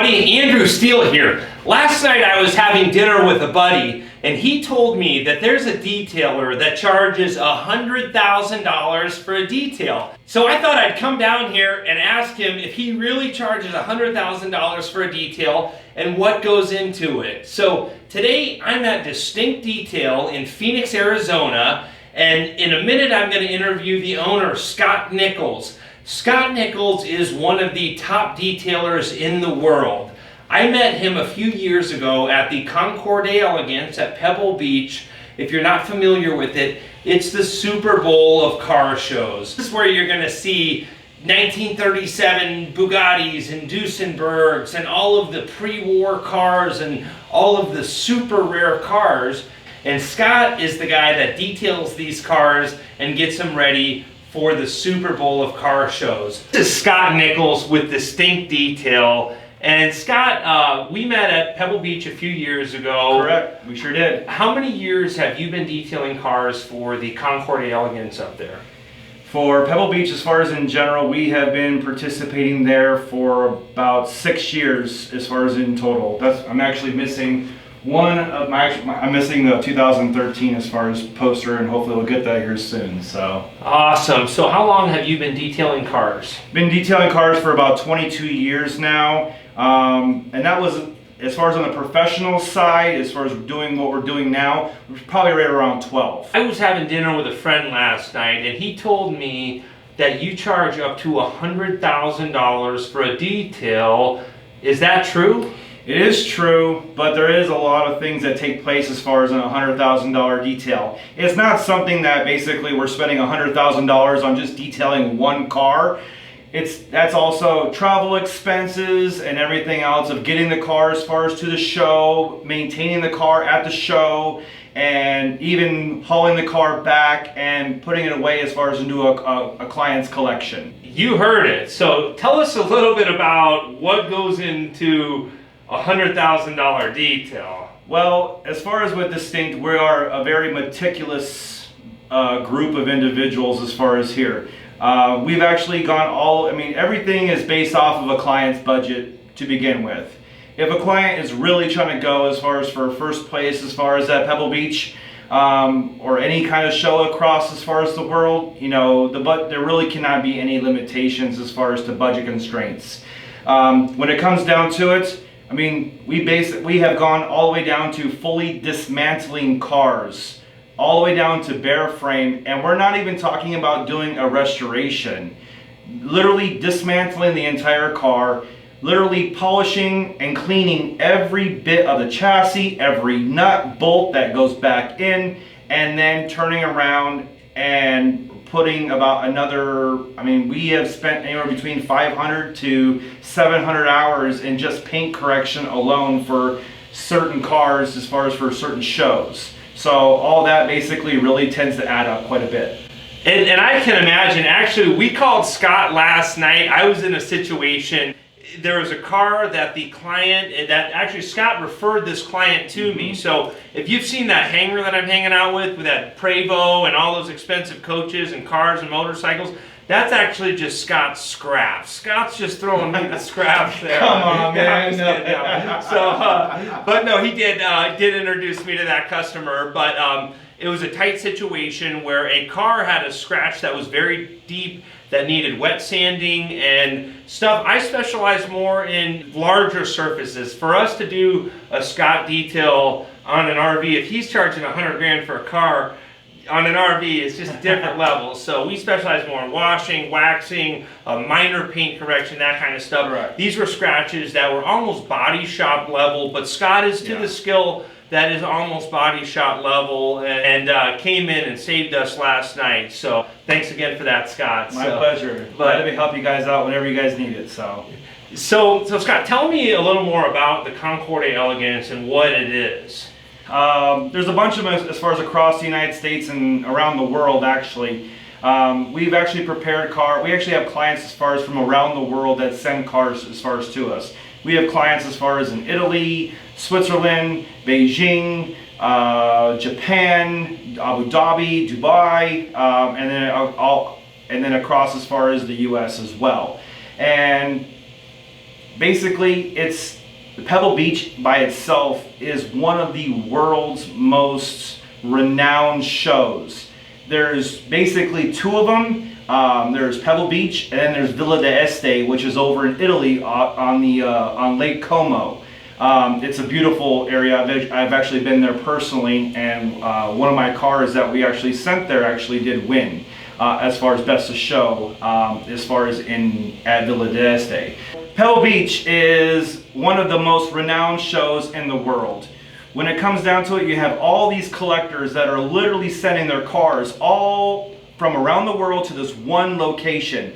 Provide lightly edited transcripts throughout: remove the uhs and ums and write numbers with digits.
everybody, Andrew Steele here. Last night I was having dinner with a buddy and he told me that there's a detailer that charges $100,000 for a detail. So I thought I'd come down here and ask him if he really charges $100,000 for a detail and what goes into it. So today I'm at Distinct Detail in Phoenix, Arizona, and in a minute I'm going to interview the owner, Scott Nichols. Scott Nichols is one of the top detailers in the world. I met him a few years ago at the Concord Elegance at Pebble Beach. If you're not familiar with it, it's the Super Bowl of car shows. This is where you're going to see 1937 Bugattis and Duesenbergs and all of the pre-war cars and all of the super rare cars. And Scott is the guy that details these cars and gets them ready for the Super Bowl of car shows. This is Scott Nichols with Distinct Detail. And Scott, we met at Pebble Beach a few years ago. Correct, we sure did. How many years have you been detailing cars for the Concord Elegance up there? For Pebble Beach, as far as in general, we have been participating there for about 6 years as far as in total. I'm actually missing one of I'm missing the 2013 as far as poster, and hopefully we'll get that here soon. So awesome. So how long have you been detailing cars? Been detailing cars for about 22 years now, and that was as far as on the professional side. As far as doing what we're doing now, we're probably right around 12. I was having dinner with a friend last night, and he told me that you charge up to $100,000 for a detail. Is that true? It is true, but there is a lot of things that take place as far as a $100,000 detail. It's not something that basically we're spending $100,000 on just detailing one car. That's also travel expenses and everything else of getting the car as far as to the show, maintaining the car at the show, and even hauling the car back and putting it away as far as into a client's collection. You heard it. So tell us a little bit about what goes into $100,000 detail. Well, as far as with Distinct, we are a very meticulous group of individuals as far as here. We've actually gone everything is based off of a client's budget to begin with. If a client is really trying to go as far as for first place as far as at Pebble Beach, or any kind of show across as far as the world, there really cannot be any limitations as far as to budget constraints. When it comes down to it, we have gone all the way down to fully dismantling cars, all the way down to bare frame, and we're not even talking about doing a restoration. Literally dismantling the entire car, literally polishing and cleaning every bit of the chassis, every nut, bolt that goes back in, and then turning around and putting about another, we have spent anywhere between 500 to 700 hours in just paint correction alone for certain cars as far as for certain shows. So all that basically really tends to add up quite a bit. And I can imagine, actually, we called Scott last night. I was in a situation. There was a car that the client, that actually Scott referred this client to me. So if you've seen that hangar that I'm hanging out with that Prevost and all those expensive coaches and cars and motorcycles, that's actually just Scott's scraps. Scott's just throwing me the scraps there. Come on, man. But no, he did introduce me to that customer. But it was a tight situation where a car had a scratch that was very deep that needed wet sanding and stuff. I specialize more in larger surfaces. For us to do a Scott detail on an RV, if he's charging 100 grand for a car, on an RV, it's just different levels. So we specialize more in washing, waxing, minor paint correction, that kind of stuff. Right. These were scratches that were almost body shop level, but Scott is to the skill that is almost body shop level, and came in and saved us last night. So thanks again for that, Scott. My pleasure. Glad to help you guys out whenever you guys need it. So Scott, tell me a little more about the Concord Elegance and what it is. There's a bunch of them as far as across the United States and around the world, actually. We've actually prepared we actually have clients as far as from around the world that send cars as far as to us. We have clients as far as in Italy, Switzerland, Beijing, Japan, Abu Dhabi, Dubai, and then across as far as the US as well. And basically it's Pebble Beach by itself is one of the world's most renowned shows. There's basically two of them. There's Pebble Beach, and then there's Villa d'Este, which is over in Italy on Lake Como. It's a beautiful area. I've actually been there personally, and one of my cars that we actually sent there actually did win as far as best of show, as far as at Villa d'Este. Pebble Beach is one of the most renowned shows in the world. When it comes down to it, you have all these collectors that are literally sending their cars all from around the world to this one location.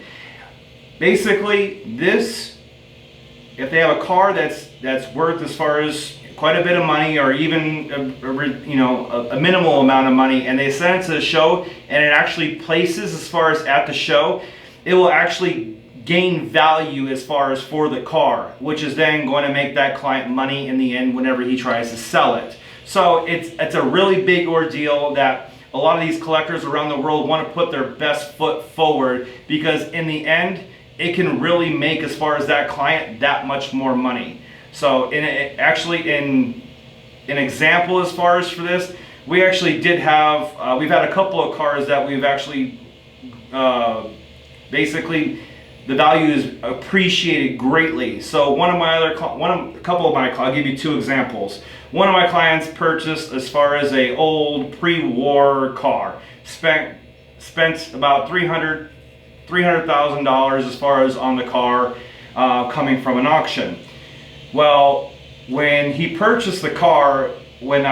Basically, if they have a car that's worth as far as quite a bit of money, or even a minimal amount of money, and they send it to the show, and it actually places as far as at the show, it will actually gain value as far as for the car, which is then going to make that client money in the end whenever he tries to sell it. So it's a really big ordeal that a lot of these collectors around the world want to put their best foot forward, because in the end it can really make, as far as that client, that much more money. So in an example as far as for this, we actually did have we've had a couple of cars that we've actually basically the value is appreciated greatly. So I'll give you two examples. One of my clients purchased as far as a old pre-war car, spent about $300,000 as far as on the car coming from an auction. Well, when he purchased the car, when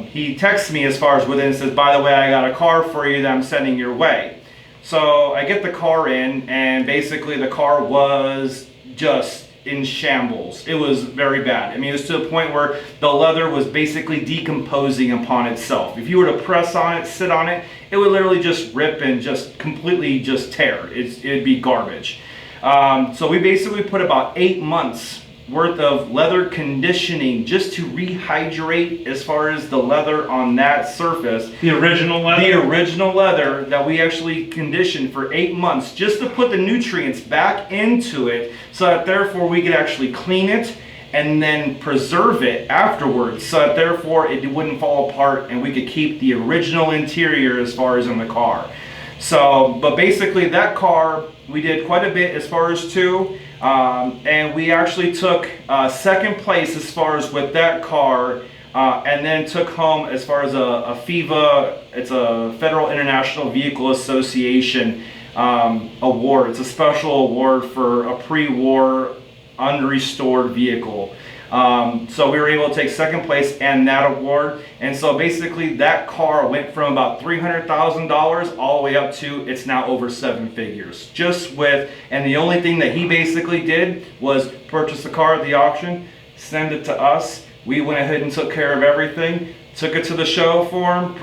he texted me as far as within, and says, by the way, I got a car for you that I'm sending your way. So I get the car in, and basically the car was just in shambles. It was very bad. I mean, it was to the point where the leather was basically decomposing upon itself. If you were to press on it, sit on it, it would literally just rip and just completely just tear. It'd be garbage. So we basically put about 8 months worth of leather conditioning just to rehydrate as far as the leather on that surface. The original leather? The original leather that we actually conditioned for 8 months just to put the nutrients back into it, so that therefore we could actually clean it and then preserve it afterwards, so that therefore it wouldn't fall apart and we could keep the original interior as far as in the car. So, but basically that car, we did quite a bit as far as too, and we actually took second place as far as with that car, and then took home as far as a FIVA, it's a Federal International Vehicle Association award. It's a special award for a pre-war unrestored vehicle. So we were able to take second place and that award, and so basically that car went from about $300,000 all the way up to, it's now over 7 figures. Just with, and the only thing that he basically did was purchase the car at the auction, send it to us. We went ahead and took care of everything, took it to the show for him,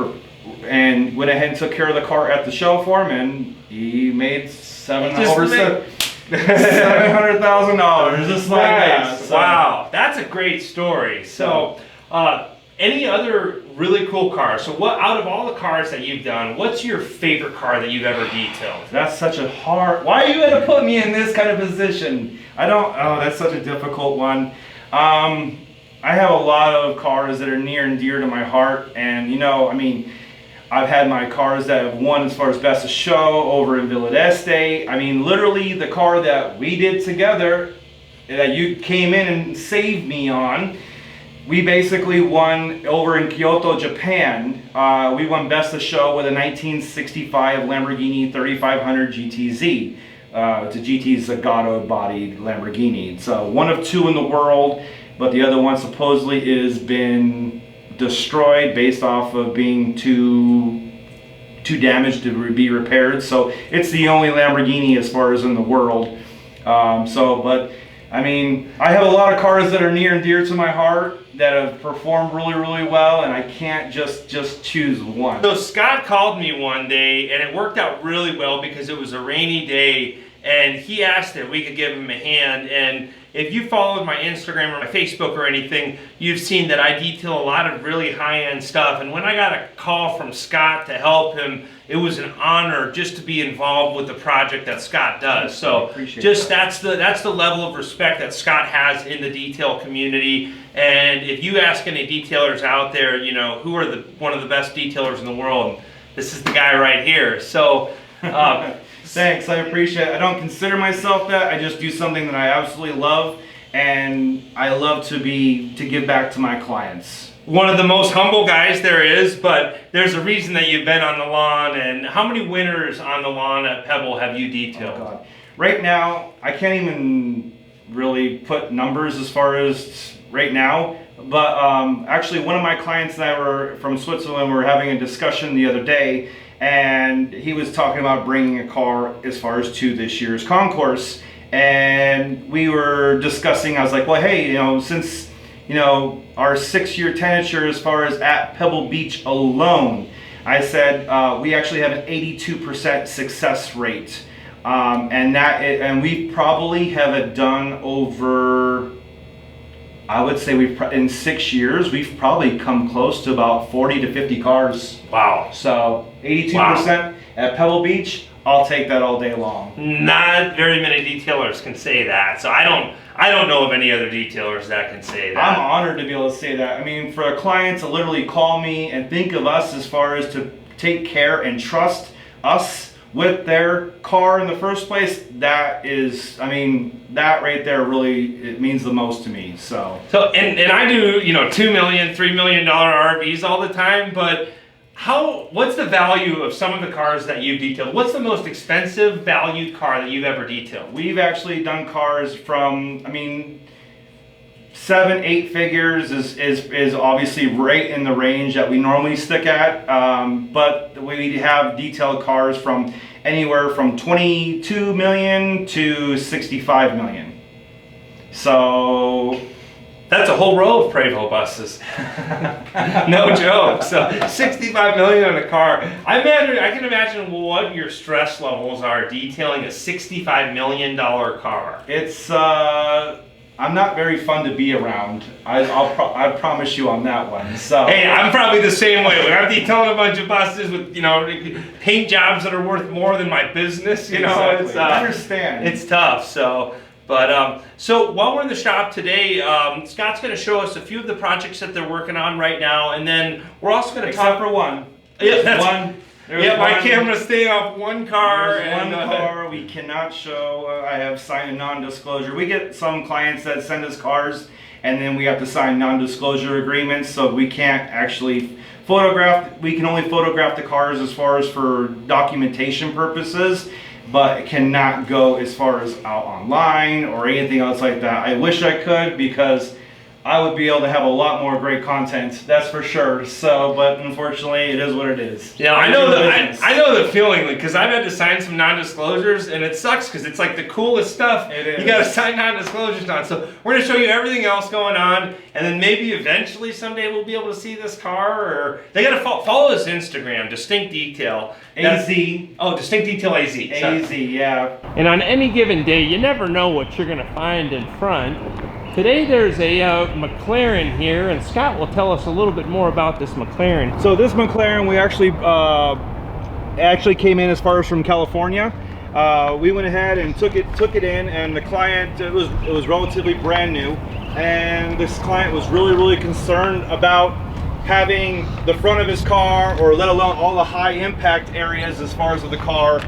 and went ahead and took care of the car at the show for him, and he made $700,000 just like that. So. Wow, that's a great story. So, any other really cool cars? So, what out of all the cars that you've done, what's your favorite car that you've ever detailed? That's such a hard. Why are you going to put me in this kind of position? That's such a difficult one. I have a lot of cars that are near and dear to my heart, and I've had my cars that have won as far as best of show over in Villa d'Este. I mean, literally the car that we did together, that you came in and saved me on, we basically won over in Kyoto, Japan. We won best of show with a 1965 Lamborghini 3500 GTZ. It's a GT Zagato bodied Lamborghini. So one of 2 in the world, but the other one supposedly has been destroyed based off of being too damaged to be repaired. So it's the only Lamborghini as far as in the world. But I have a lot of cars that are near and dear to my heart that have performed really, really well, and I can't just choose one. So Scott called me one day, and it worked out really well because it was a rainy day, and he asked if we could give him a hand. And if you followed my Instagram or my Facebook or anything, you've seen that I detail a lot of really high-end stuff. And when I got a call from Scott to help him, it was an honor just to be involved with the project that Scott does. So just that's the level of respect that Scott has in the detail community. And if you ask any detailers out there, you know, who are one of the best detailers in the world, this is the guy right here. So thanks, I appreciate it. I don't consider myself that. I just do something that I absolutely love, and I love to give back to my clients. One of the most humble guys there is, but there's a reason that you've been on the lawn. And how many winters on the lawn at Pebble have you detailed? Oh God. Right now, I can't even really put numbers as far as right now, but actually one of my clients that were from Switzerland were having a discussion the other day, and he was talking about bringing a car as far as to this year's concourse, and we were discussing, I was like, well, hey, you know, since, you know, our 6-year tenure as far as at Pebble Beach alone, I said we actually have an 82% success rate, and we probably have it done over, I would say in 6 years, we've probably come close to about 40 to 50 cars. Wow. So 82% at Pebble Beach, I'll take that all day long. Not very many detailers can say that. So I don't know of any other detailers that can say that. I'm honored to be able to say that. I mean, for a client to literally call me and think of us as far as to take care and trust us with their car in the first place, that is, I mean, that right there really, it means the most to me. So and I do, you know, $2 million, $3 million RVs all the time, but what's the value of some of the cars that you've detailed? What's the most expensive valued car that you've ever detailed? We've actually done cars from, I mean, 7-8 figures is obviously right in the range that we normally stick at, but we have detailed cars from anywhere from 22 million to 65 million. So that's a whole row of Prevost buses. No joke. So 65 million on a car. I can imagine what your stress levels are detailing a $65 million car. It's I'm not very fun to be around. I promise you on that one. So hey, I'm probably the same way. When I'm detailing a bunch of buses with, you know, paint jobs that are worth more than my business, you know, exactly. I understand. It's tough. So, but so while we're in the shop today, Scott's going to show us a few of the projects that they're working on right now, and then we're also going to except for one. My camera's staying off one car. There's one car we cannot show. I have signed a non-disclosure. We get some clients that send us cars, and then we have to sign non-disclosure agreements, so we can't actually photograph. We can only photograph the cars as far as for documentation purposes, but it cannot go as far as out online or anything else like that. I wish I could, because I would be able to have a lot more great content, that's for sure. So, but unfortunately, it is what it is. Yeah, I know the feeling, because I've had to sign some non-disclosures, and it sucks because it's like the coolest stuff. It is. You got to sign non-disclosures on. So we're going to show you everything else going on, and then maybe eventually someday we'll be able to see this car. Or they got to follow us Instagram, Distinct Detail. AZ. Distinct Detail AZ. AZ, yeah. And on any given day, you never know what you're going to find in front. Today there's a McLaren here, and Scott will tell us a little bit more about this McLaren. So this McLaren, we actually came in as far as from California. We went ahead and took it in, and the client, it was relatively brand new, and this client was really concerned about having the front of his car, or let alone all the high impact areas as far as of the car,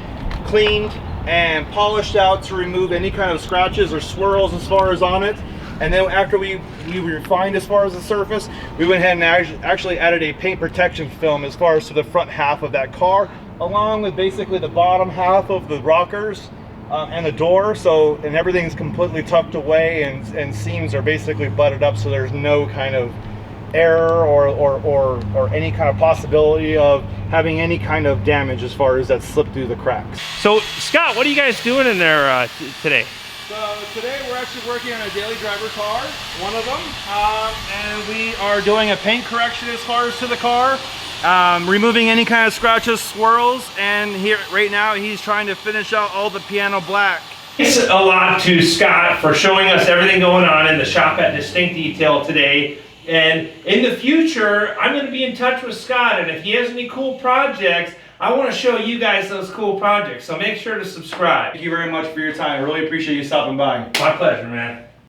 cleaned and polished out to remove any kind of scratches or swirls as far as on it. And then after we refined as far as the surface, we went ahead and actually added a paint protection film as far as to the front half of that car, along with basically the bottom half of the rockers and the door. So, and everything's completely tucked away, and seams are basically butted up, so there's no kind of error or any kind of possibility of having any kind of damage as far as that slip through the cracks. So Scott, what are you guys doing in there today? So today we're actually working on a daily driver car, one of them, and we are doing a paint correction as far as to the car. removing any kind of scratches, swirls, and here right now he's trying to finish out all the piano black. Thanks a lot to Scott for showing us everything going on in the shop at Distinct Detail today. And in the future, I'm going to be in touch with Scott, and if he has any cool projects, I want to show you guys those cool projects. So make sure to subscribe. Thank you very much for your time. I really appreciate you stopping by. My pleasure, man.